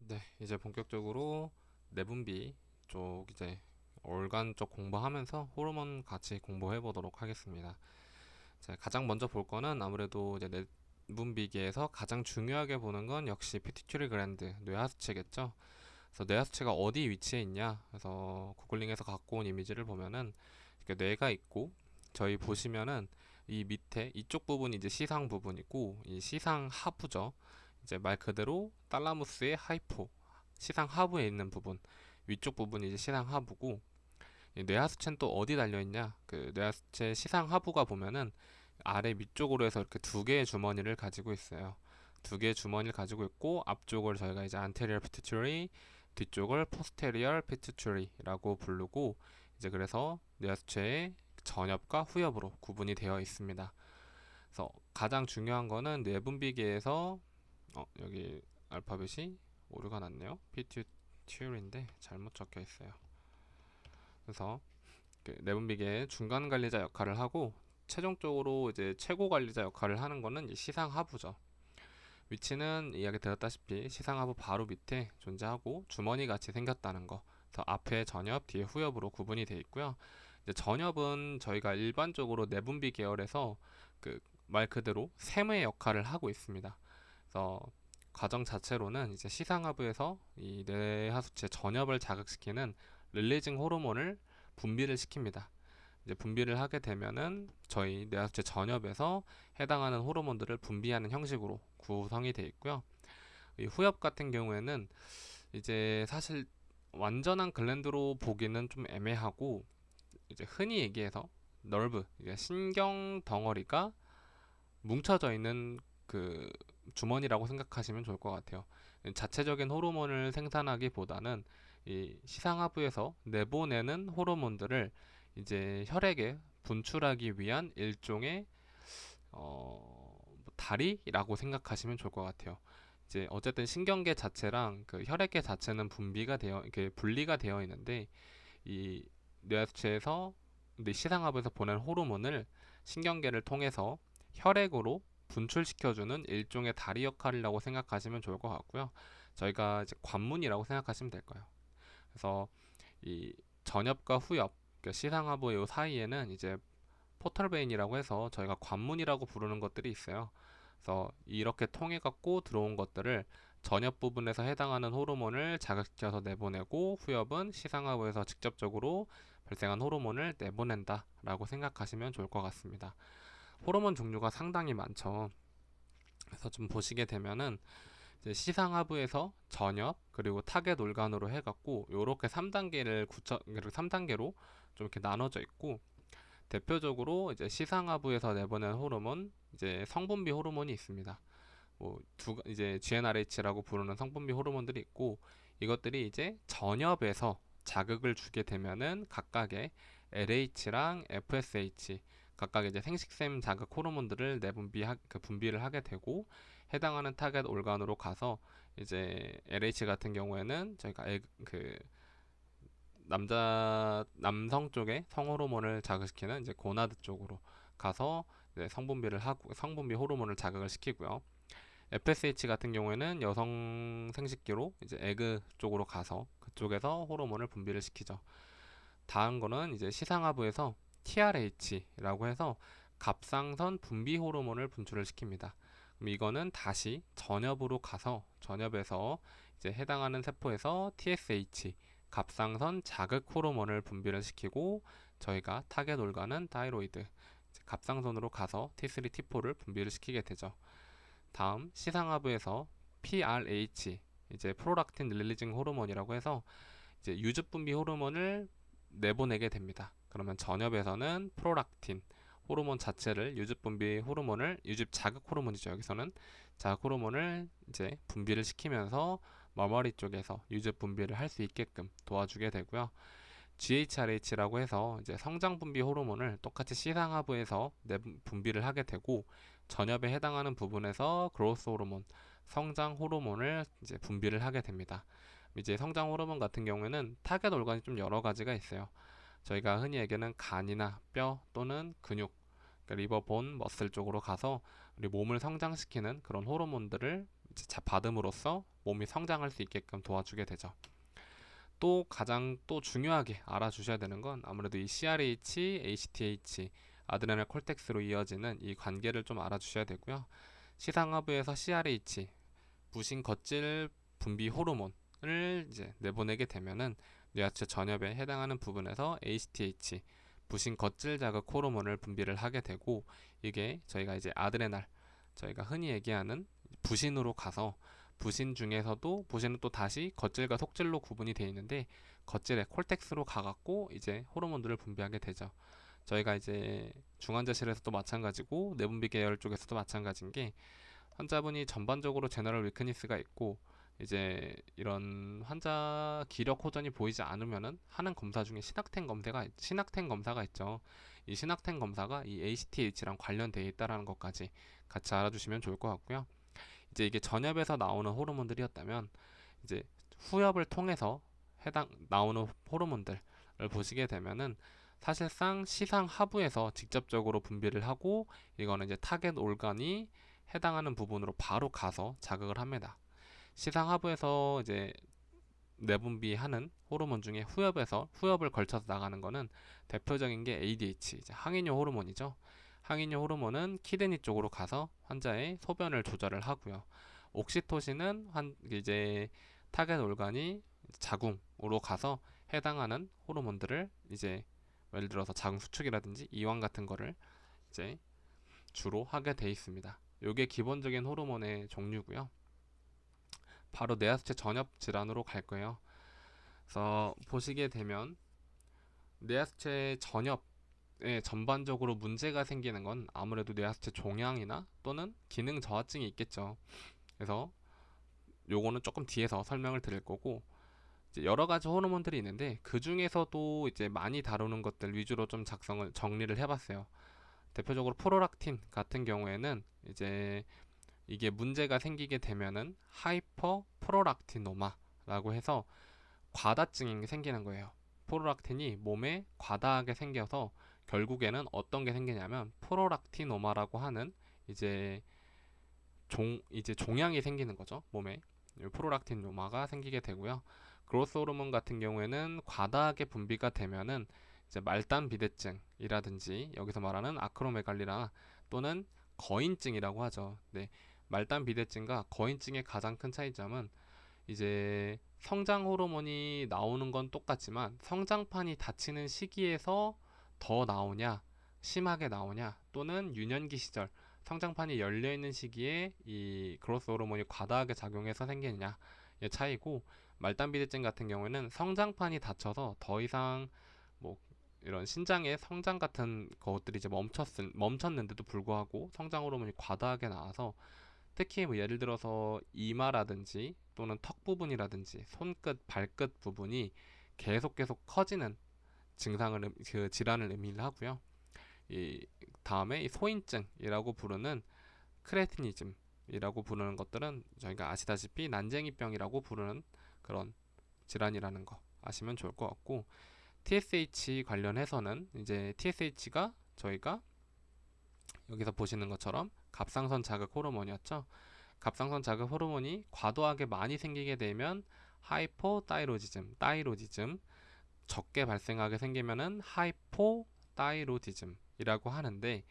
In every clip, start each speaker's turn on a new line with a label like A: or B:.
A: 네, 이제 본격적으로 내분비 쪽 이제 organ 쪽 공부하면서 호르몬 같이 공부해 보도록 하겠습니다. 자, 가장 먼저 볼 거는 아무래도 이제 내분비계에서 가장 중요하게 보는 건 역시 피튜터리 글랜드, 뇌하수체겠죠. 그래서 뇌하수체가 어디 위치해 있냐? 그래서 구글링에서 갖고 온 이미지를 보면은 이렇게 뇌가 있고 저희 보시면은 이 밑에 이쪽 부분이 이제 시상 부분이고 이 시상 하부죠. 이제 말 그대로 탈라무스의 하이포 시상 하부에 있는 부분 위쪽 부분이 이제 시상 하부고 이 뇌하수체는 또 어디 달려 있냐? 그 뇌하수체 시상 하부가 보면은 아래 밑쪽으로 해서 이렇게 두 개의 주머니를 가지고 있어요. 두 개의 주머니를 가지고 있고 앞쪽을 저희가 이제 anterior pituitary, 뒤쪽을 posterior pituitary라고 부르고 이제 그래서 뇌하수체의 전엽과 후엽으로 구분이 되어 있습니다. 그래서 가장 중요한 거는 뇌분비계에서 여기 알파벳이 오류가 났네요. pituitary인데 잘못 적혀 있어요. 그래서 그 내분비계의 중간 관리자 역할을 하고 최종적으로 이제 최고 관리자 역할을 하는 거는 이 시상 하부죠. 위치는 이야기 드렸다시피 시상 하부 바로 밑에 존재하고 주머니 같이 생겼다는 거. 그래서 앞에 전엽, 뒤에 후엽으로 구분이 되어 있고요. 이제 전엽은 저희가 일반적으로 내분비 계열에서 그 말 그대로 샘의 역할을 하고 있습니다. 그래서 과정 자체로는 이제 시상하부에서 이 뇌하수체 전엽을 자극시키는 릴리징 호르몬을 분비를 시킵니다. 이제 분비를 하게 되면은 저희 뇌하수체 전엽에서 해당하는 호르몬들을 분비하는 형식으로 구성이 되어 있고요. 이 후엽 같은 경우에는 이제 사실 완전한 글랜드로 보기는 좀 애매하고 이제 흔히 얘기해서 널브, 이게 신경 덩어리가 뭉쳐져 있는 그 주머니라고 생각하시면 좋을 것 같아요. 자체적인 호르몬을 생산하기보다는 이 시상하부에서 내보내는 호르몬들을 이제 혈액에 분출하기 위한 일종의 다리라고 생각하시면 좋을 것 같아요. 이제 어쨌든 신경계 자체랑 그 혈액계 자체는 분비가 되어 이렇게 분리가 되어 있는데 이 뇌하수체에서 시상하부에서 보낸 호르몬을 신경계를 통해서 혈액으로 분출시켜주는 일종의 다리 역할이라고 생각하시면 좋을 것 같고요. 저희가 이제 관문이라고 생각하시면 될 거예요. 그래서 이 전엽과 후엽, 그러니까 시상하부 요 사이에는 이제 포털베인이라고 해서 저희가 관문이라고 부르는 것들이 있어요. 그래서 이렇게 통해 갖고 들어온 것들을 전엽 부분에서 해당하는 호르몬을 자극시켜서 내보내고 후엽은 시상하부에서 직접적으로 발생한 호르몬을 내보낸다라고 생각하시면 좋을 것 같습니다. 호르몬 종류가 상당히 많죠. 그래서 좀 보시게 되면은 이제 시상하부에서 전엽 그리고 타겟 올간으로 해갖고 요렇게 3단계를 3단계로 좀 이렇게 나눠져 있고 대표적으로 이제 시상하부에서 내보낸 호르몬 이제 성분비 호르몬이 있습니다. 이제 GnRH라고 부르는 성분비 호르몬들이 있고 이것들이 이제 전엽에서 자극을 주게 되면은 각각의 LH랑 FSH 각각 이제 생식샘 자극 호르몬들을 분비를 하게 되고 해당하는 타겟 올간으로 가서 이제 LH 같은 경우에는 저희가 그 남성 쪽에 성호르몬을 자극시키는 이제 고나드 쪽으로 가서 이제 성분비 호르몬을 자극을 시키고요. FSH 같은 경우에는 여성 생식기로 이제 에그 쪽으로 가서 그쪽에서 호르몬을 분비를 시키죠. 다음 거는 이제 시상하부에서 TRH라고 해서 갑상선 분비 호르몬을 분출을 시킵니다. 그럼 이거는 다시 전엽으로 가서 전엽에서 이제 해당하는 세포에서 TSH 갑상선 자극 호르몬을 분비를 시키고 저희가 타겟 올가는 타이로이드 갑상선으로 가서 T3, T4를 분비를 시키게 되죠. 다음 시상하부에서 PRH 이제 프로락틴 릴리징 호르몬이라고 해서 이제 유즙 분비 호르몬을 내보내게 됩니다. 그러면 전엽에서는 프로락틴 호르몬 자체를 유즙 자극 호르몬이죠. 여기서는 자극 호르몬을 이제 분비를 시키면서 머머리 쪽에서 유즙 분비를 할 수 있게끔 도와주게 되고요. GHRH라고 해서 이제 성장 분비 호르몬을 똑같이 시상하부에서 분비를 하게 되고 전엽에 해당하는 부분에서 그로스 호르몬, 성장 호르몬을 이제 분비를 하게 됩니다. 이제 성장 호르몬 같은 경우에는 타겟 organ이 좀 여러 가지가 있어요. 저희가 흔히 얘기하는 간이나 뼈 또는 근육, 그러니까 리버, 본, 머슬 쪽으로 가서 우리 몸을 성장시키는 그런 호르몬들을 이제 받음으로써 몸이 성장할 수 있게끔 도와주게 되죠. 또 가장 또 중요하게 알아주셔야 되는 건 아무래도 이 CRH, ACTH, 아드레날 콜텍스로 이어지는 이 관계를 좀 알아주셔야 되고요. 시상하부에서 CRH, 부신 겉질 분비 호르몬을 이제 내보내게 되면은 뇌하체 전엽에 해당하는 부분에서 ACTH, 부신 겉질 자극 호르몬을 분비를 하게 되고, 이게 저희가 이제 아드레날, 저희가 흔히 얘기하는 부신으로 가서, 부신 중에서도 부신은 또 다시 겉질과 속질로 구분이 되어 있는데, 겉질에 콜텍스로 가갖고 이제 호르몬들을 분비하게 되죠. 저희가 이제 중환자실에서도 마찬가지고 내분비 계열 쪽에서도 마찬가지인 게, 환자분이 전반적으로 제너럴 위크니스가 있고 이제 이런 환자 기력 호전이 보이지 않으면은 하는 검사 중에 신학텐 검사가 있죠. 이 신학텐 검사가 이 ACTH랑 관련되어 있다라는 것까지 같이 알아주시면 좋을 것 같고요. 이제 이게 전엽에서 나오는 호르몬들이었다면 이제 후엽을 통해서 해당 나오는 호르몬들을 보시게 되면은 사실상 시상 하부에서 직접적으로 분비를 하고, 이거는 이제 타겟 올간이 해당하는 부분으로 바로 가서 자극을 합니다. 시상 하부에서 이제 내분비하는 호르몬 중에 후엽을 걸쳐서 나가는 거는 대표적인 게 ADH, 이제 항인효 호르몬이죠. 항인효 호르몬은 키드니 쪽으로 가서 환자의 소변을 조절을 하고요. 옥시토신은 이제 타겟 올간이 자궁으로 가서 해당하는 호르몬들을 이제 예를 들어서 자궁 수축이라든지 이완 같은 거를 이제 주로 하게 돼 있습니다. 이게 기본적인 호르몬의 종류고요. 바로 뇌하수체 전엽 질환으로 갈 거예요. 그래서 보시게 되면 뇌하수체 전엽에 전반적으로 문제가 생기는 건 아무래도 뇌하수체 종양이나 또는 기능 저하증이 있겠죠. 그래서 요거는 조금 뒤에서 설명을 드릴 거고, 이제 여러 가지 호르몬들이 있는데 그 중에서도 이제 많이 다루는 것들 위주로 좀 정리를 해봤어요. 대표적으로 프로락틴 같은 경우에는 이제 이게 문제가 생기게 되면은 하이퍼 프로락티노마라고 해서 과다증이 생기는 거예요. 프로락틴이 몸에 과다하게 생겨서 결국에는 어떤 게 생기냐면 프로락티노마라고 하는 이제 이제 종양이 생기는 거죠. 몸에 프로락티노마가 생기게 되고요. 그로스 호르몬 같은 경우에는 과다하게 분비가 되면은 이제 말단 비대증이라든지 여기서 말하는 아크로메갈리라 또는 거인증이라고 하죠. 네, 말단 비대증과 거인증의 가장 큰 차이점은 이제 성장 호르몬이 나오는 건 똑같지만 성장판이 닫히는 시기에서 더 나오냐, 심하게 나오냐, 또는 유년기 시절 성장판이 열려 있는 시기에 이 그로스 호르몬이 과다하게 작용해서 생기느냐의 차이고, 말단 비대증 같은 경우에는 성장판이 닫혀서 더 이상 뭐 이런 신장의 성장 같은 것들이 이제 멈췄는데도 불구하고 성장 호르몬이 과다하게 나와서, 특히 뭐 예를 들어서 이마라든지 또는 턱 부분이라든지 손끝, 발끝 부분이 계속 커지는 그 질환을 의미를 하고요. 이 다음에 이 소인증이라고 부르는 크레티니즘이라고 부르는 것들은 저희가 아시다시피 난쟁이병이라고 부르는 그런 질환이라는 거 아시면 좋을 것 같고, TSH 관련해서는 이제 TSH가 저희가 여기서 보시는 것처럼 갑상선 자극 호르몬이었죠. 갑상선 자극 호르몬이 과도하게 많이 생기게 되면 다이로디즘, 적게 발생하게 생기면은 하이포다이로디즘이라고 하는데,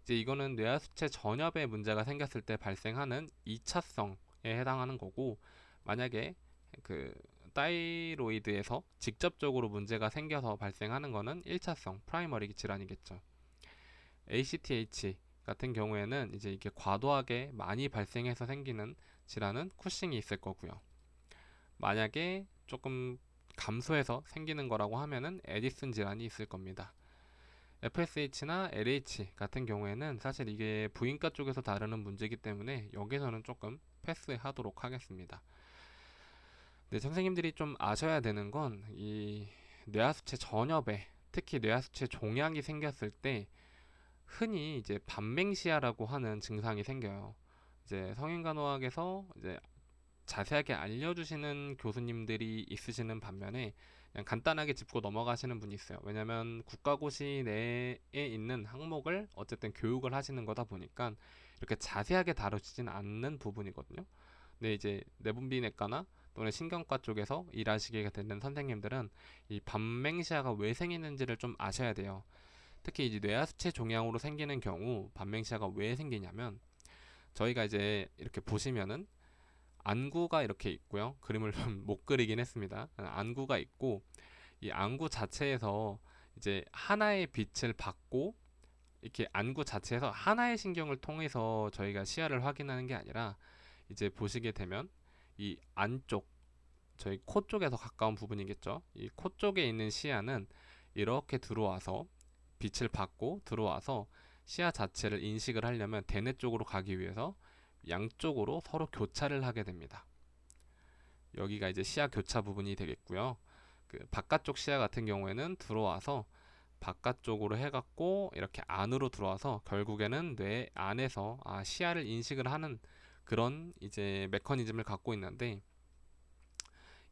A: 이제 이거는 뇌하수체 전엽에 문제가 생겼을 때 발생하는 2차성에 해당하는 거고, 만약에 그 다이로이드에서 직접적으로 문제가 생겨서 발생하는 거는 1차성 프라이머리 질환이겠죠. ACTH 같은 경우에는 이제 이게 과도하게 많이 발생해서 생기는 질환은 쿠싱이 있을 거고요. 만약에 조금 감소해서 생기는 거라고 하면은 에디슨 질환이 있을 겁니다. FSH나 LH 같은 경우에는 사실 이게 부인과 쪽에서 다루는 문제이기 때문에 여기서는 조금 패스하도록 하겠습니다. 네, 선생님들이 좀 아셔야 되는 건 이 뇌하수체 전엽에, 특히 뇌하수체 종양이 생겼을 때 흔히 이제 반맹시아라고 하는 증상이 생겨요. 이제 성인간호학에서 이제 자세하게 알려주시는 교수님들이 있으시는 반면에 그냥 간단하게 짚고 넘어가시는 분이 있어요. 왜냐면 국가고시 내에 있는 항목을 어쨌든 교육을 하시는 거다 보니까 이렇게 자세하게 다루시진 않는 부분이거든요. 근데 이제 내분비내과나 또는 신경과 쪽에서 일하시게 되는 선생님들은 이 반맹시야가 왜 생기는지를 좀 아셔야 돼요. 특히 이제 뇌하수체 종양으로 생기는 경우 반맹시야가 왜 생기냐면, 저희가 이제 이렇게 보시면은 안구가 이렇게 있고요. 그림을 좀 못 그리긴 했습니다. 안구가 있고, 이 안구 자체에서 이제 하나의 빛을 받고, 이렇게 안구 자체에서 하나의 신경을 통해서 저희가 시야를 확인하는 게 아니라, 이제 보시게 되면 이 안쪽, 저희 코 쪽에서 가까운 부분이겠죠. 이 코 쪽에 있는 시야는 이렇게 들어와서 빛을 받고 들어와서 시야 자체를 인식을 하려면 대뇌 쪽으로 가기 위해서 양쪽으로 서로 교차를 하게 됩니다. 여기가 이제 시야 교차 부분이 되겠고요. 그 바깥쪽 시야 같은 경우에는 들어와서 바깥쪽으로 해갖고 이렇게 안으로 들어와서 결국에는 뇌 안에서 시야를 인식을 하는 그런 이제 메커니즘을 갖고 있는데,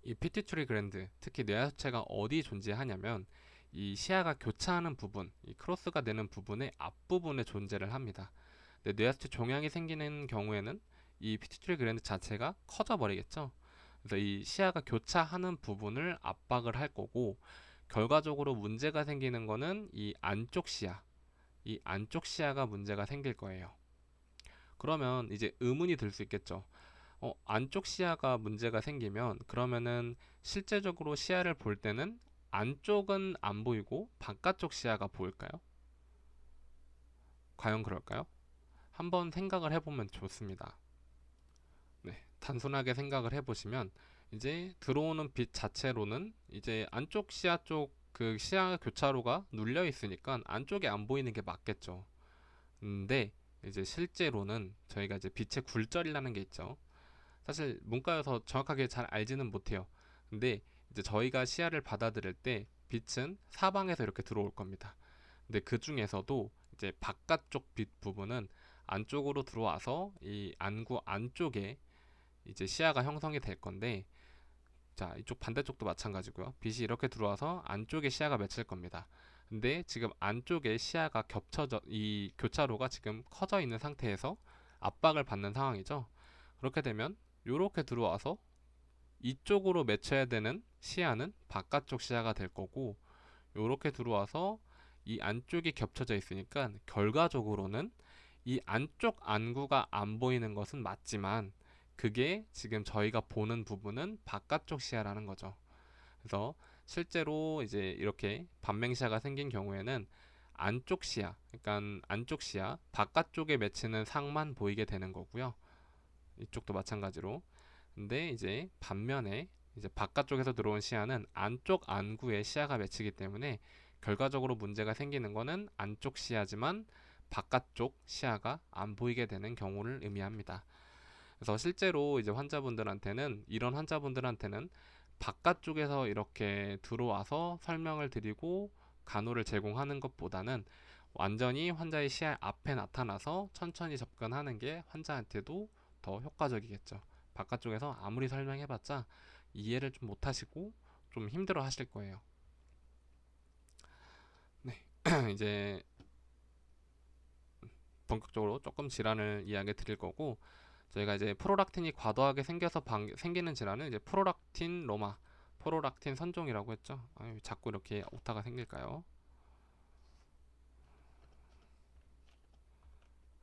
A: 이 피튜트리 글랜드, 특히 뇌하수체가 어디 존재하냐면 이 시야가 교차하는 부분, 이 크로스가 되는 부분의 앞부분에 존재를 합니다. 근데 뇌하수체 종양이 생기는 경우에는 이 피튜트리 글랜드 자체가 커져 버리겠죠. 그래서 이 시야가 교차하는 부분을 압박을 할 거고, 결과적으로 문제가 생기는 거는 이 안쪽 시야, 이 안쪽 시야가 문제가 생길 거예요. 그러면 이제 의문이 들 수 있겠죠. 안쪽 시야가 문제가 생기면 그러면은 실제적으로 시야를 볼 때는 안쪽은 안 보이고 바깥쪽 시야가 보일까요? 과연 그럴까요? 한번 생각을 해보면 좋습니다. 네, 단순하게 생각을 해보시면 이제 들어오는 빛 자체로는 이제 안쪽 시야 쪽 그 시야 교차로가 눌려 있으니까 안쪽에 안 보이는 게 맞겠죠. 근데 이제 실제로는 저희가 이제 빛의 굴절이라는 게 있죠. 사실 문과여서 정확하게 잘 알지는 못해요. 근데 이제 저희가 시야를 받아들일 때 빛은 사방에서 이렇게 들어올 겁니다. 근데 그 중에서도 이제 바깥쪽 빛 부분은 안쪽으로 들어와서 이 안구 안쪽에 이제 시야가 형성이 될 건데, 자, 이쪽 반대쪽도 마찬가지고요. 빛이 이렇게 들어와서 안쪽에 시야가 맺힐 겁니다. 근데 지금 안쪽에 시야가 겹쳐져, 이 교차로가 지금 커져 있는 상태에서 압박을 받는 상황이죠. 그렇게 되면 이렇게 들어와서 이쪽으로 맺혀야 되는 시야는 바깥쪽 시야가 될 거고, 이렇게 들어와서 이 안쪽이 겹쳐져 있으니까 결과적으로는 이 안쪽 안구가 안 보이는 것은 맞지만 그게 지금 저희가 보는 부분은 바깥쪽 시야라는 거죠. 그래서 실제로 이제 이렇게 반맹시야가 생긴 경우에는 안쪽 시야, 그러니까 안쪽 시야, 바깥쪽에 맺히는 상만 보이게 되는 거고요. 이쪽도 마찬가지로. 근데 이제 반면에 이제 바깥쪽에서 들어온 시야는 안쪽 안구에 시야가 맺히기 때문에 결과적으로 문제가 생기는 거는 안쪽 시야지만 바깥쪽 시야가 안 보이게 되는 경우를 의미합니다. 그래서 실제로 이제 환자분들한테는, 이런 환자분들한테는 바깥쪽에서 이렇게 들어와서 설명을 드리고 간호를 제공하는 것보다는 완전히 환자의 시야 앞에 나타나서 천천히 접근하는 게 환자한테도 더 효과적이겠죠. 바깥쪽에서 아무리 설명해봤자 이해를 좀 못하시고 좀 힘들어 하실 거예요. 네, 이제 본격적으로 조금 질환을 이야기 드릴 거고, 저희가 이제 프로락틴이 과도하게 생겨서 생기는 질환은 이제 프로락틴 로마, 프로락틴 선종이라고 했죠. 아유, 자꾸 이렇게 오타가 생길까요?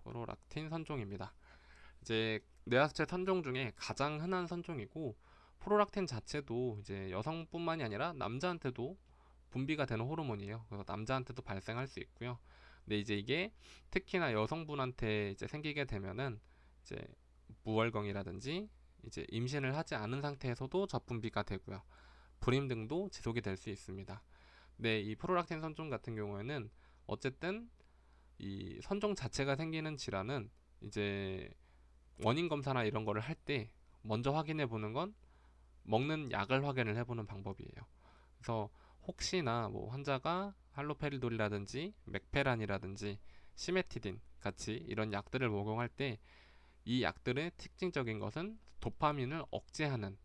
A: 프로락틴 선종입니다. 이제 뇌하수체 선종 중에 가장 흔한 선종이고, 프로락틴 자체도 이제 여성뿐만이 아니라 남자한테도 분비가 되는 호르몬이에요. 그래서 남자한테도 발생할 수 있고요. 근데 이제 이게 특히나 여성분한테 이제 생기게 되면은 이제 무월경이라든지 이제 임신을 하지 않은 상태에서도 저분비가 되고요. 불임 등도 지속이 될 수 있습니다. 근데 이 프로락틴 선종 같은 경우에는 어쨌든 이 선종 자체가 생기는 질환은 이제 원인 검사나 이런 거를 할 때 먼저 확인해 보는 건 먹는 약을 확인을 해보는 방법이에요. 그래서 혹시나 뭐 환자가 할로페리돌이라든지 맥페란이라든지 시메티딘 같이 이런 약들을 복용할 때 이 약들의 특징적인 것은 도파민을 억제하는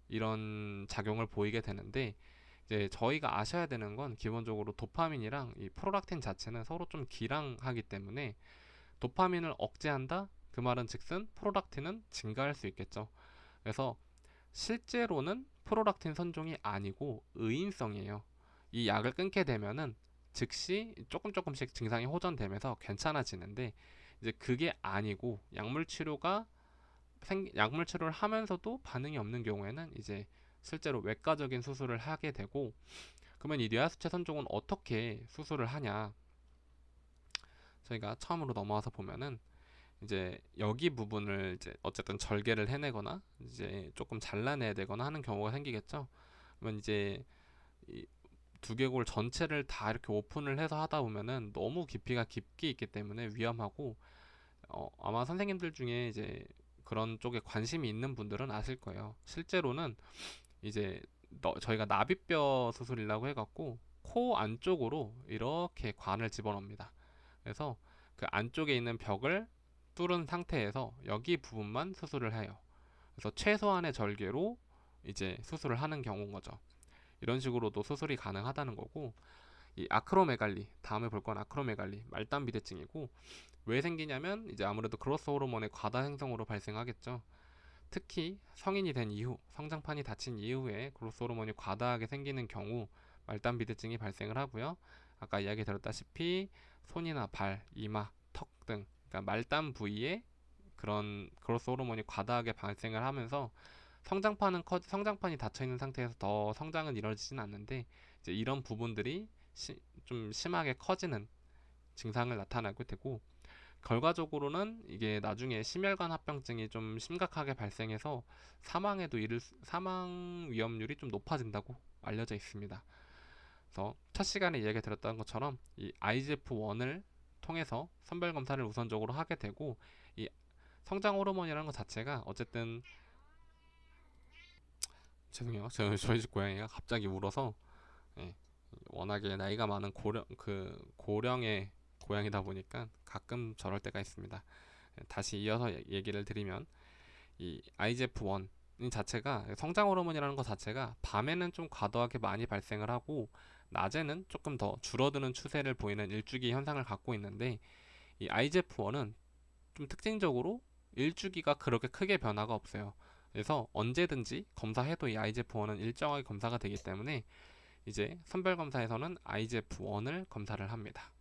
A: 이런 작용을 보이게 되는데, 이제 저희가 아셔야 되는 건 기본적으로 도파민이랑 이 프로락틴 자체는 서로 좀 기랑하기 때문에 도파민을 억제한다? 그 말은 즉슨 프로락틴은 증가할 수 있겠죠. 그래서 실제로는 프로락틴 선종이 아니고 의인성이에요. 이 약을 끊게 되면은 즉시 조금씩 증상이 호전되면서 괜찮아지는데, 이제 그게 아니고 약물 치료를 하면서도 반응이 없는 경우에는 이제 실제로 외과적인 수술을 하게 되고, 그러면 이 뇌하수체 선종은 어떻게 수술을 하냐? 저희가 처음으로 넘어와서 보면은 이제 여기 부분을 이제 어쨌든 절개를 해내거나 이제 조금 잘라내야 되거나 하는 경우가 생기겠죠. 그러면 이제 이 두개골 전체를 다 이렇게 오픈을 해서 하다 보면은 너무 깊이가 깊게 있기 때문에 위험하고, 아마 선생님들 중에 이제 그런 쪽에 관심이 있는 분들은 아실 거예요. 실제로는 이제 저희가 나비뼈 수술이라고 해갖고 코 안쪽으로 이렇게 관을 집어넣습니다. 그래서 그 안쪽에 있는 벽을 뚫은 상태에서 여기 부분만 수술을 해요. 그래서 최소한의 절개로 이제 수술을 하는 경우인 거죠. 이런 식으로도 수술이 가능하다는 거고, 이 아크로메갈리, 다음에 볼 건 아크로메갈리 말단 비대증이고, 왜 생기냐면 이제 아무래도 그로스 호르몬의 과다 생성으로 발생하겠죠. 특히 성인이 된 이후, 성장판이 닫힌 이후에 그로스 호르몬이 과다하게 생기는 경우 말단 비대증이 발생을 하고요. 아까 이야기 드렸다시피 손이나 발, 이마, 턱 등, 그러니까 말단 부위에 그런 그로스 호르몬이 과다하게 발생을 하면서 성장판이 닫혀 있는 상태에서 더 성장은 이루어지진 않는데, 이제 이런 부분들이 좀 심하게 커지는 증상을 나타나게 되고, 결과적으로는 이게 나중에 심혈관 합병증이 좀 심각하게 발생해서 사망 위험률이 좀 높아진다고 알려져 있습니다. 그래서 첫 시간에 이야기 드렸던 것처럼 이 IGF-1을 통해서 선별 검사를 우선적으로 하게 되고, 이 성장 호르몬이라는 것 자체가 어쨌든, 죄송해요. 저희 집 고양이가 갑자기 울어서, 예, 워낙에 나이가 많은 고령의 고양이다 보니까 가끔 저럴 때가 있습니다. 다시 이어서 얘기를 드리면, 이 IGF-1 이 자체가 성장 호르몬이라는 것 자체가 밤에는 좀 과도하게 많이 발생을 하고 낮에는 조금 더 줄어드는 추세를 보이는 일주기 현상을 갖고 있는데, 이 IGF-1은 좀 특징적으로 일주기가 그렇게 크게 변화가 없어요. 그래서 언제든지 검사해도 이 IGF-1은 일정하게 검사가 되기 때문에 이제 선별검사에서는 IGF-1을 검사를 합니다.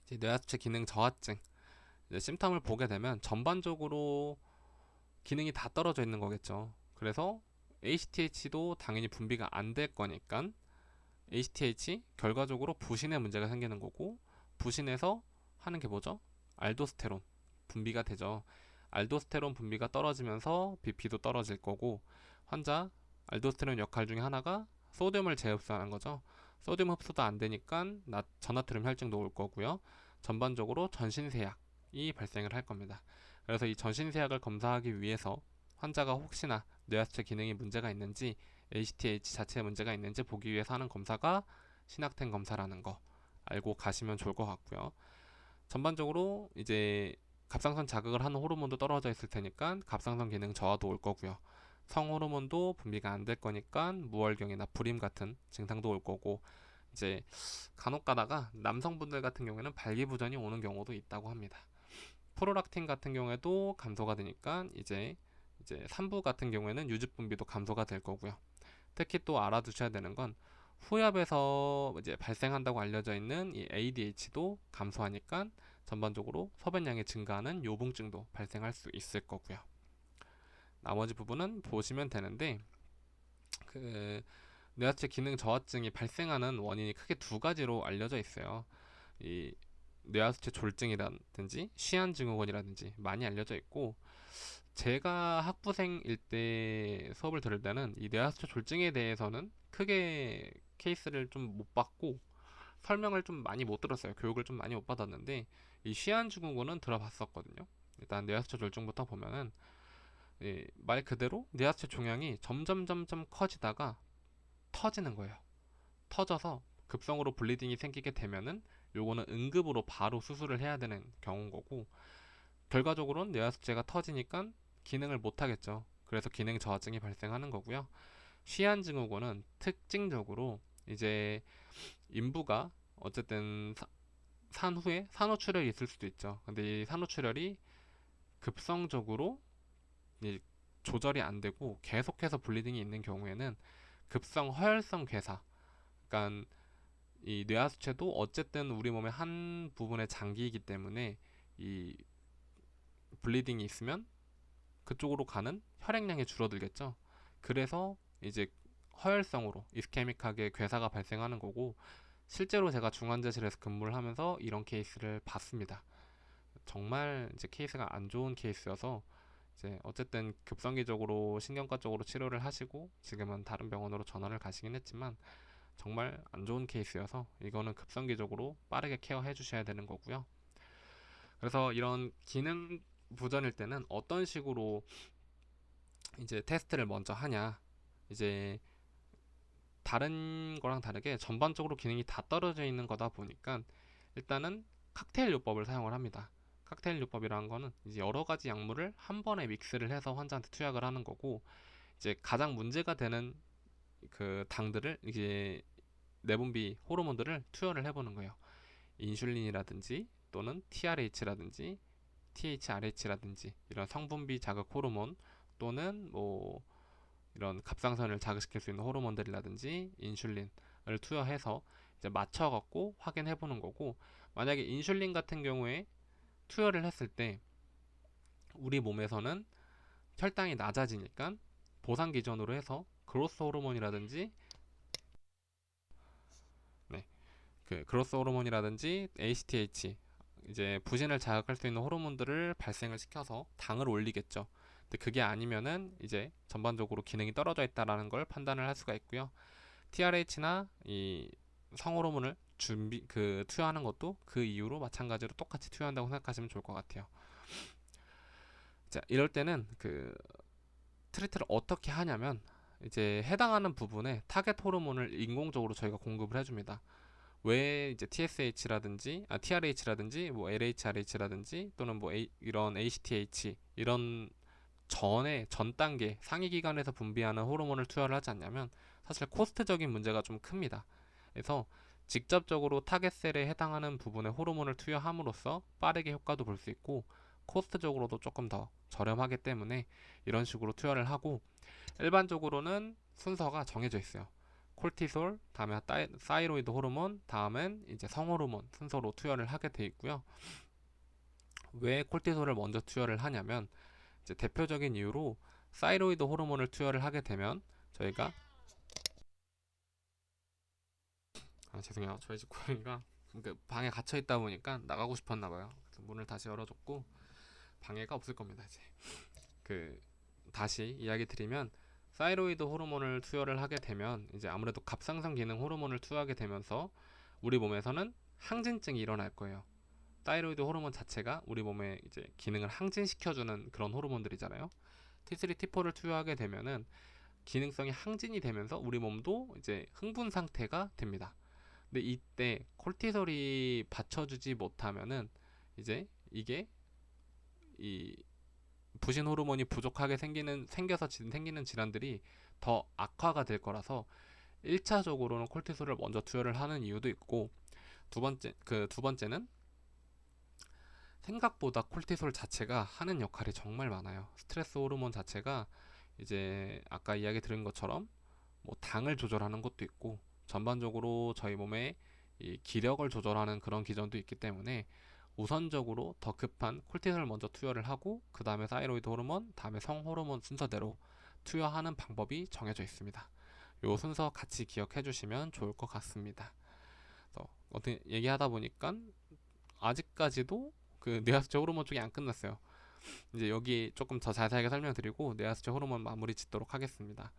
A: 이제 뇌하수체 기능 저하증, 이제 심텀을 보게 되면 전반적으로 기능이 다 떨어져 있는 거겠죠. 그래서 ACTH도 당연히 분비가 안 될 거니까 ACTH 결과적으로 부신에 문제가 생기는 거고, 부신에서 하는 게 뭐죠? 알도스테론 분비가 되죠. 알도스테론 분비가 떨어지면서 BP도 떨어질 거고, 환자 알도스테론 역할 중에 하나가 소듐을 재흡수하는 거죠. 소듐 흡수도 안 되니까 전하트륨 혈증도 올 거고요. 전반적으로 전신세약이 발생을 할 겁니다. 그래서 이 전신세약을 검사하기 위해서 환자가 혹시나 뇌하수체 기능이 문제가 있는지, ACTH 자체에 문제가 있는지 보기 위해서 하는 검사가 신학템 검사라는 거 알고 가시면 좋을 것 같고요. 전반적으로 이제 갑상선 자극을 하는 호르몬도 떨어져 있을 테니까 갑상선 기능 저하도 올 거고요. 성 호르몬도 분비가 안 될 거니까 무월경이나 불임 같은 증상도 올 거고, 이제 간혹 가다가 남성분들 같은 경우에는 발기부전이 오는 경우도 있다고 합니다. 프로락틴 같은 경우에도 감소가 되니까 이제 산부 같은 경우에는 유즙 분비도 감소가 될 거고요. 특히 또 알아두셔야 되는 건 후엽에서 이제 발생한다고 알려져 있는 이 ADH도 감소하니까 전반적으로 소변량이 증가하는 요붕증도 발생할 수 있을 거고요. 나머지 부분은 보시면 되는데, 그 뇌하체 기능 저하증이 발생하는 원인이 크게 두 가지로 알려져 있어요. 이 뇌하수체 졸증이라든지 쉬한증후군이라든지 많이 알려져 있고, 제가 학부생일 때 수업을 들을 때는 이 뇌하수체 졸증에 대해서는 크게 케이스를 좀 못 봤고 설명을 좀 많이 못 들었어요. 교육을 좀 많이 못 받았는데, 이 쉬한증후군은 들어봤었거든요. 일단 뇌하수체 졸증부터 보면은 말 그대로 뇌하수체 종양이 점점 커지다가 터지는 거예요. 터져서 급성으로 블리딩이 생기게 되면은 요거는 응급으로 바로 수술을 해야 되는 경우인 거고, 결과적으로는 뇌하수체가 터지니까 기능을 못 하겠죠. 그래서 기능 저하증이 발생하는 거고요. 쉬한 증후군은 특징적으로 이제 인부가 어쨌든 산 후에 산후출혈이 있을 수도 있죠. 근데 이 산후출혈이 급성적으로 조절이 안 되고 계속해서 블리딩이 있는 경우에는 급성 허혈성 괴사, 그러니까 이 뇌하수체도 어쨌든 우리 몸의 한 부분의 장기이기 때문에 이 블리딩이 있으면 그쪽으로 가는 혈액량이 줄어들겠죠. 그래서 이제 허혈성으로 이스케믹하게 괴사가 발생하는 거고, 실제로 제가 중환자실에서 근무를 하면서 이런 케이스를 봤습니다. 정말 이제 케이스가 안 좋은 케이스여서 이제 어쨌든 급성기적으로 신경과 쪽으로 치료를 하시고 지금은 다른 병원으로 전화를 가시긴 했지만 정말 안 좋은 케이스여서 이거는 급성기적으로 빠르게 케어해 주셔야 되는 거고요. 그래서 이런 기능 부전일 때는 어떤 식으로 이제 테스트를 먼저 하냐, 이제 다른 거랑 다르게 전반적으로 기능이 다 떨어져 있는 거다 보니까 일단은 칵테일 요법을 사용을 합니다. 칵테일 요법이라는 거는 이제 여러 가지 약물을 한 번에 믹스를 해서 환자한테 투약을 하는 거고, 이제 가장 문제가 되는 그 당들을 이제 내분비 호르몬들을 투여를 해보는 거예요. 인슐린이라든지 또는 TRH라든지 THRH라든지 이런 성분비 자극 호르몬, 또는 뭐 이런 갑상선을 자극시킬 수 있는 호르몬들이라든지 인슐린을 투여해서 이제 맞춰갖고 확인해 보는 거고, 만약에 인슐린 같은 경우에 투여를 했을 때 우리 몸에서는 혈당이 낮아지니까 보상 기전으로 해서 그로스 호르몬이라든지, 네, 그 그로스 호르몬이라든지 ACTH, 이제 부신을 자극할 수 있는 호르몬들을 발생을 시켜서 당을 올리겠죠. 근데 그게 아니면은 이제 전반적으로 기능이 떨어져 있다라는 걸 판단을 할 수가 있고요. TRH나 이 성호르몬을 투여하는 것도 그 이유로 마찬가지로 똑같이 투여한다고 생각하시면 좋을 것 같아요. 자, 이럴 때는 그 트리트를 어떻게 하냐면 이제 해당하는 부분에 타겟 호르몬을 인공적으로 저희가 공급을 해줍니다. 왜 이제 TRH라든지 뭐 LHRH라든지 또는 뭐 이런 ACTH 이런 전 단계 상위 기관에서 분비하는 호르몬을 투여를 하지 않냐면 사실 코스트적인 문제가 좀 큽니다. 그래서 직접적으로 타겟셀에 해당하는 부분에 호르몬을 투여함으로써 빠르게 효과도 볼 수 있고 코스트적으로도 조금 더 저렴하기 때문에 이런 식으로 투여를 하고, 일반적으로는 순서가 정해져 있어요. 콜티솔, 다음에 사이로이드 호르몬, 다음엔 이제 성호르몬 순서로 투여를 하게 돼 있고요. 왜 콜티솔을 먼저 투여를 하냐면 이제 대표적인 이유로 사이로이드 호르몬을 투여를 하게 되면 저희가 죄송해요. 저희 집 고양이가 그 방에 갇혀 있다 보니까 나가고 싶었나 봐요. 그래서 문을 다시 열어줬고 방해가 없을 겁니다. 이제 그 다시 이야기 드리면 사이로이드 호르몬을 투여를 하게 되면 이제 아무래도 갑상선 기능 호르몬을 투여하게 되면서 우리 몸에서는 항진증이 일어날 거예요. 사이로이드 호르몬 자체가 우리 몸의 이제 기능을 항진시켜주는 그런 호르몬들이잖아요. T3, T4를 투여하게 되면은 기능성이 항진이 되면서 우리 몸도 이제 흥분 상태가 됩니다. 근데 이때 콜티솔이 받쳐주지 못하면은 이제 이게 이 부신 호르몬이 부족하게 생기는 질환들이 더 악화가 될 거라서 1차적으로는 콜티솔을 먼저 투여를 하는 이유도 있고, 두 번째는 생각보다 콜티솔 자체가 하는 역할이 정말 많아요. 스트레스 호르몬 자체가 이제 아까 이야기 드린 것처럼 뭐 당을 조절하는 것도 있고 전반적으로 저희 몸의 이 기력을 조절하는 그런 기전도 있기 때문에 우선적으로 더 급한 콜티솔을 먼저 투여를 하고 그 다음에 사이로이드 호르몬, 다음에 성호르몬 순서대로 투여하는 방법이 정해져 있습니다. 요 순서 같이 기억해 주시면 좋을 것 같습니다. 어떻게 얘기하다 보니까 아직까지도 그 뇌하수체 호르몬 쪽이 안 끝났어요. 이제 여기 조금 더 자세하게 설명드리고 뇌하수체 호르몬 마무리 짓도록 하겠습니다.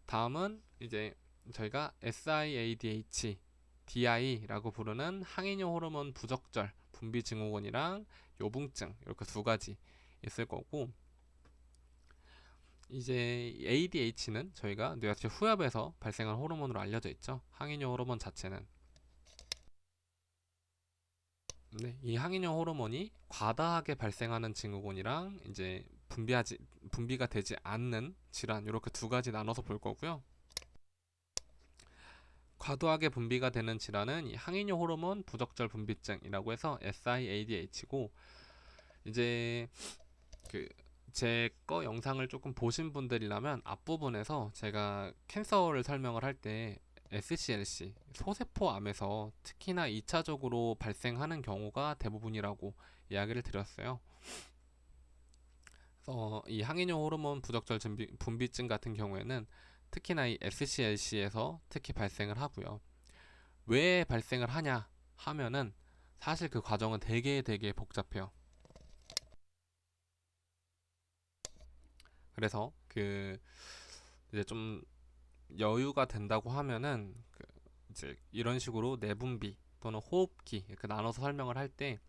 A: 다음은 이제 저희가 SIADH, DI라고 부르는 항이뇨 호르몬 부적절 분비 증후군이랑 요붕증, 이렇게 두 가지 있을 거고, 이제 ADH는 저희가 뇌하수체 후엽에서 발생한 호르몬으로 알려져 있죠. 항이뇨 호르몬 자체는, 네, 이 항이뇨 호르몬이 과다하게 발생하는 증후군이랑 이제 분비가 되지 않는 질환, 이렇게 두 가지 나눠서 볼 거고요. 과도하게 분비가 되는 질환은 이 항이뇨 호르몬 부적절 분비증이라고 해서 SIADH고, 이제 그 제 거 영상을 조금 보신 분들이라면 앞부분에서 제가 캔서를 설명을 할 때 SCLC, 소세포암에서 특히나 2차적으로 발생하는 경우가 대부분이라고 이야기를 드렸어요. 이 항이뇨 호르몬 부적절 분비증 같은 경우에는 특히나 이 SCLC에서 특히 발생을 하고요. 왜 발생을 하냐 하면은 사실 그 과정은 되게 복잡해요. 그래서 이제 좀 여유가 된다고 하면은 이제 이런 식으로 내분비 또는 호흡기 이렇게 나눠서 설명을 할 때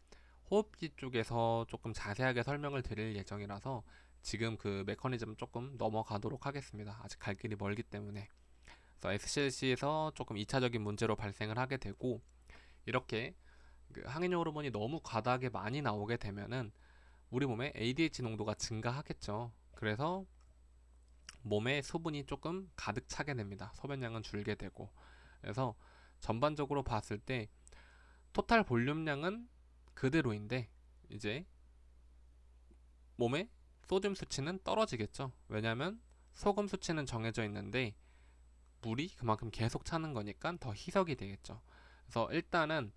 A: 호흡기 쪽에서 조금 자세하게 설명을 드릴 예정이라서 지금 그 메커니즘 조금 넘어가도록 하겠습니다. 아직 갈 길이 멀기 때문에. 그래서 SCLC에서 조금 2차적인 문제로 발생을 하게 되고, 이렇게 그 항이뇨 호르몬이 너무 과다하게 많이 나오게 되면은 우리 몸에 ADH 농도가 증가하겠죠. 그래서 몸에 수분이 조금 가득 차게 됩니다. 소변량은 줄게 되고. 그래서 전반적으로 봤을 때 토탈 볼륨량은 그대로인데 이제 몸에 소듐 수치는 떨어지겠죠. 왜냐하면 소금 수치는 정해져 있는데 물이 그만큼 계속 차는 거니까 더 희석이 되겠죠. 그래서 일단은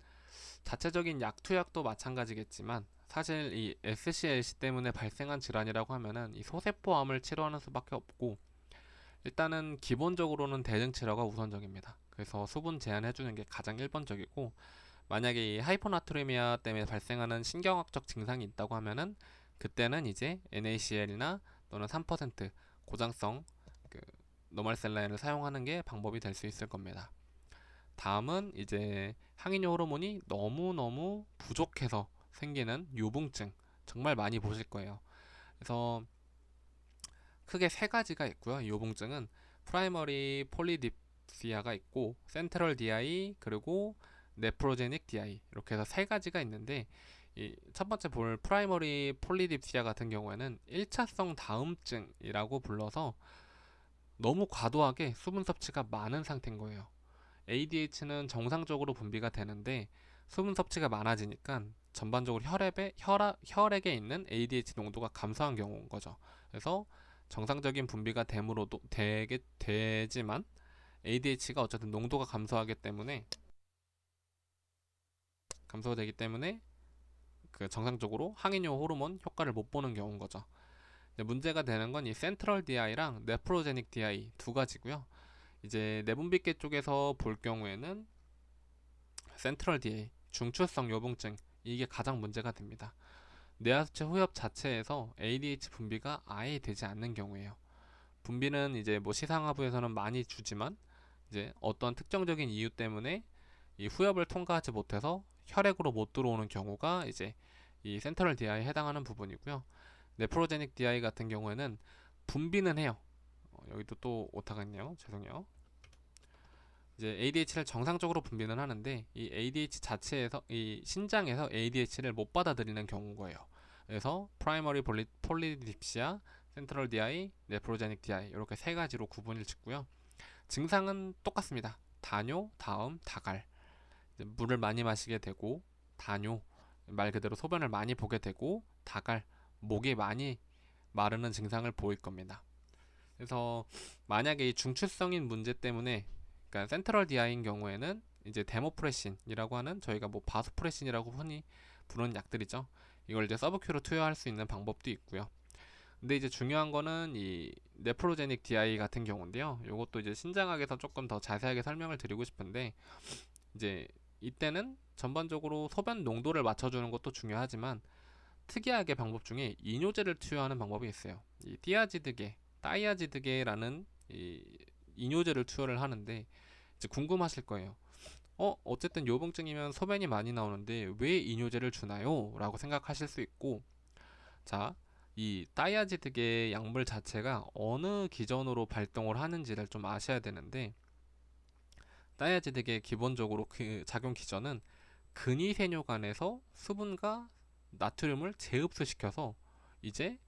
A: 자체적인 약 투약도 마찬가지겠지만 사실 이 SCLC 때문에 발생한 질환이라고 하면은 이 소세포암을 치료하는 수밖에 없고, 일단은 기본적으로는 대증 치료가 우선적입니다. 그래서 수분 제한해주는 게 가장 1번적이고, 만약에 이 하이포나트리미아 때문에 발생하는 신경학적 증상이 있다고 하면은 그때는 이제 NaCl이나 또는 3% 고장성 그 노멀 셀라인을 사용하는 게 방법이 될 수 있을 겁니다. 다음은 이제 항이뇨 호르몬이 너무너무 부족해서 생기는 요붕증, 정말 많이 보실 거예요. 그래서 크게 세 가지가 있고요. 요붕증은 프라이머리 폴리딥시아가 있고 센트럴 DI 그리고 네프로제닉 DI 이렇게 해서 세 가지가 있는데, 이 첫 번째 볼 프라이머리 폴리딥시아 같은 경우에는 1차성 다음증이라고 불러서 너무 과도하게 수분 섭취가 많은 상태인 거예요. ADH는 정상적으로 분비가 되는데 수분 섭취가 많아지니까 전반적으로 혈액에 있는 ADH 농도가 감소한 경우인 거죠. 그래서 정상적인 분비가 되지만 ADH가 어쨌든 농도가 감소되기 때문에 그 정상적으로 항이뇨 호르몬 효과를 못 보는 경우인 거죠. 문제가 되는 건 이 센트럴 DI랑 네프로제닉 DI 두 가지고요. 이제 내분비계 쪽에서 볼 경우에는 센트럴 DI 중추성 요붕증, 이게 가장 문제가 됩니다. 뇌하수체 후엽 자체에서 ADH 분비가 아예 되지 않는 경우에요. 분비는 이제 뭐 시상하부에서는 많이 주지만 이제 어떤 특정적인 이유 때문에 이 후엽을 통과하지 못해서 혈액으로 못 들어오는 경우가 이제 이 센트럴 DI에 해당하는 부분이고요. 네프로제닉 DI 같은 경우에는 분비는 해요. 여기도 또 오타가 있네요. 죄송해요. 이제 ADH를 정상적으로 분비는 하는데 이 ADH 자체에서 이 신장에서 ADH를 못 받아들이는 경우인 거예요. 그래서 프라이머리 폴리딥시아, 센트럴 DI, 네프로제닉 DI 이렇게 세 가지로 구분을 짓고요. 증상은 똑같습니다. 다뇨, 다음, 다갈. 물을 많이 마시게 되고, 다뇨, 말 그대로 소변을 많이 보게 되고, 다갈, 목이 많이 마르는 증상을 보일 겁니다. 그래서 만약에 이 중추성인 문제 때문에, 그러니까 센트럴 DI인 경우에는 이제 데모프레신이라고 하는, 저희가 뭐 바소프레신이라고 흔히 부르는 약들이죠. 이걸 이제 서브큐로 투여할 수 있는 방법도 있고요. 근데 이제 중요한 거는 이 네프로제닉 DI 같은 경우인데요. 이것도 이제 신장학에서 조금 더 자세하게 설명을 드리고 싶은데, 이제 이때는 전반적으로 소변 농도를 맞춰주는 것도 중요하지만 특이하게 방법 중에 이뇨제를 투여하는 방법이 있어요. 이 다이아지드계라는 이 이뇨제를 투여를 하는데, 이제 궁금하실 거예요. 어쨌든 요붕증이면 소변이 많이 나오는데 왜 이뇨제를 주나요? 라고 생각하실 수 있고, 자, 이 다이아지드계 약물 자체가 어느 기전으로 발동을 하는지를 좀 아셔야 되는데, 다이아지드계 기본적으로 그 작용 기전은 근위세뇨관에서 수분과 나트륨을 재흡수시켜서 이제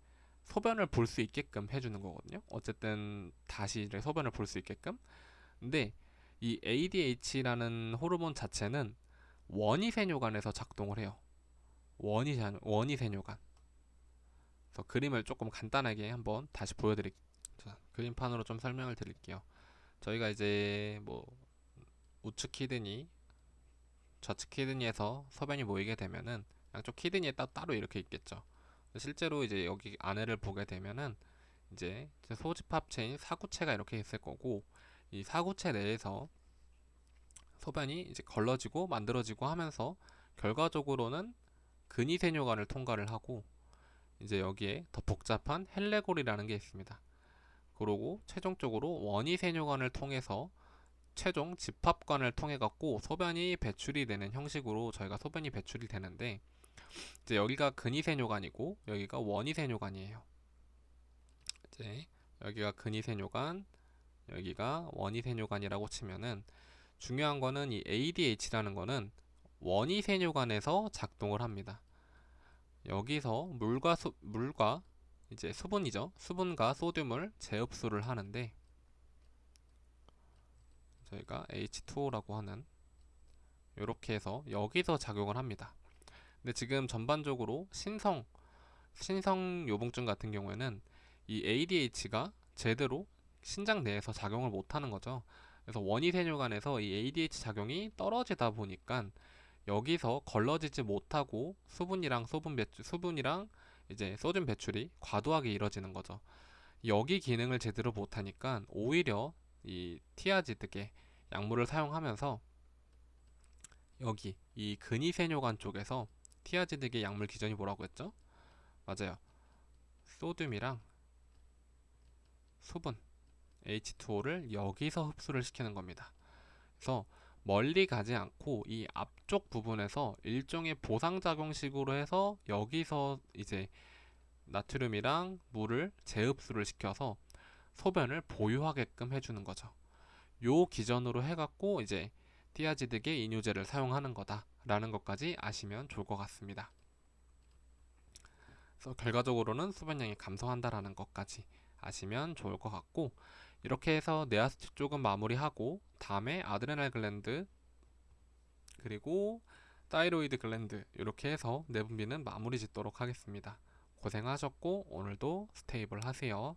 A: 소변을 볼 수 있게끔 해주는 거거든요. 어쨌든 다시 이제 소변을 볼 수 있게끔. 근데 이 ADH라는 호르몬 자체는 원위세뇨관에서 작동을 해요. 원위세뇨관. 그래서 그래서 그림을 조금 간단하게 한번 다시 보여드릴게요. 그림판으로 좀 설명을 드릴게요. 저희가 이제 뭐 우측 키드니, 좌측 키드니에서 소변이 모이게 되면은 양쪽 키드니에 따로 이렇게 있겠죠. 실제로 이제 여기 안에를 보게 되면은 이제 소집 합체인 사구체가 이렇게 있을 거고, 이 사구체 내에서 소변이 이제 걸러지고 만들어지고 하면서 결과적으로는 근위세뇨관을 통과를 하고, 이제 여기에 더 복잡한 헬레골이라는 게 있습니다. 그리고 최종적으로 원위세뇨관을 통해서 최종 집합관을 통해 갖고 소변이 배출이 되는 형식으로 저희가 소변이 배출이 되는데, 이제 여기가 근위세뇨관이고 여기가 원위세뇨관이에요. 이제 여기가 근위세뇨관, 여기가 원위세뇨관이라고 치면은 중요한 거는 이 ADH라는 거는 원위세뇨관에서 작동을 합니다. 여기서 물과 이제 수분이죠. 수분과 소듐을 재흡수를 하는데, 저희가 H2O라고 하는 이렇게 해서 여기서 작용을 합니다. 근데 지금 전반적으로 신성 요봉증 같은 경우에는 이 ADH가 제대로 신장 내에서 작용을 못하는 거죠. 그래서 원위세뇨관에서 이 ADH 작용이 떨어지다 보니까 여기서 걸러지지 못하고 수분이랑 이제 소듐 배출이 과도하게 이루어지는 거죠. 여기 기능을 제대로 못하니까 오히려 이 티아지드계 약물을 사용하면서 여기 이 근위세뇨관 쪽에서 티아지드계 약물 기전이 뭐라고 했죠? 맞아요. 소듐이랑 수분 H2O를 여기서 흡수를 시키는 겁니다. 그래서 멀리 가지 않고 이 앞쪽 부분에서 일종의 보상작용식으로 해서 여기서 이제 나트륨이랑 물을 재흡수를 시켜서 소변을 보유하게끔 해주는 거죠. 요 기전으로 해갖고 이제 티아지드계 이뇨제를 사용하는 거다라는 것까지 아시면 좋을 것 같습니다. 그래서 결과적으로는 소변량이 감소한다라는 것까지 아시면 좋을 것 같고, 이렇게 해서 네아스티 쪽은 마무리하고 다음에 아드레날 글랜드 그리고 타이로이드 글랜드 이렇게 해서 내분비는 마무리 짓도록 하겠습니다. 고생하셨고 오늘도 스테이블 하세요.